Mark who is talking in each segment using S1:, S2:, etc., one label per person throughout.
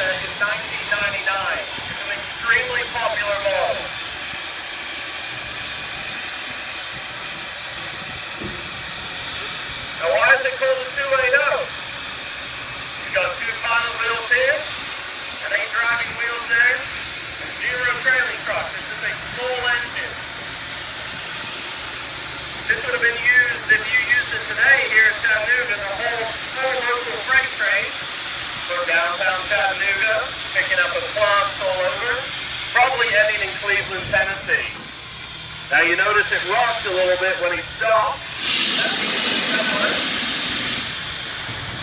S1: back in 1999. It's an extremely popular model. Now why is it called a 280? You've got 2 pilot wheels here, and 8 driving wheels there, and 0 trailing truck. This is a full engine. This would have been used, if you used it today here in Chattanooga, the whole local freight train from downtown Chattanooga, picking up applause all over, probably ending in Cleveland, Tennessee. Now you notice it rocked a little bit when he stopped.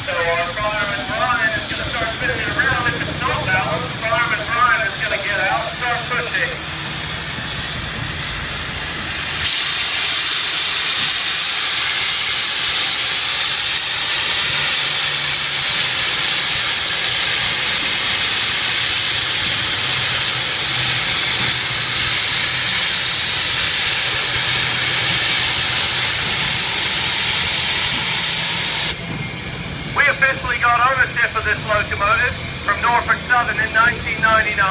S1: So our fireman Brian is going to start spinning it around. If it's not balanced, fireman Brian is going to get out and start pushing. We officially got ownership of this locomotive from Norfolk Southern in 1999.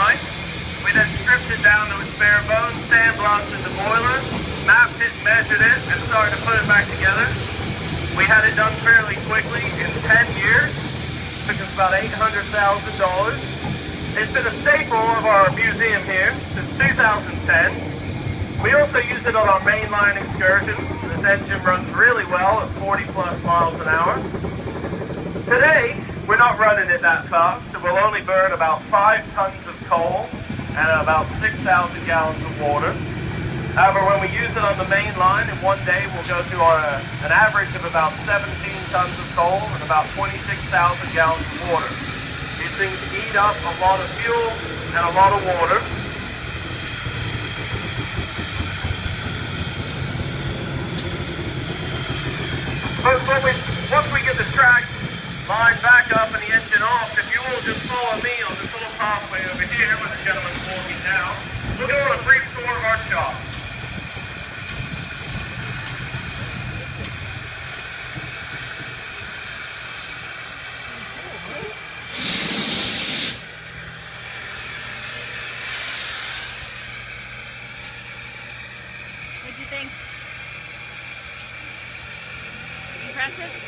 S1: We then stripped it down to its bare bones, sandblasted the boiler, mapped it, measured it, and started to put it back together. We had it done fairly quickly in 10 years. Took us about $800,000. It's been a staple of our museum here since 2010. We also use it on our mainline excursions. This engine runs really well at 40 plus miles an hour. Today, we're not running it that fast, so we'll only burn about 5 tons of coal and about 6,000 gallons of water. However, when we use it on the main line, in one day we'll go through an average of about 17 tons of coal and about 26,000 gallons of water. These things eat up a lot of fuel and a lot of water. But once we get the track line back up and the engine off, if you will just follow me on this little pathway over here where the gentleman's walking now, we'll go on a brief tour of our shop.
S2: What'd you think? Impressive?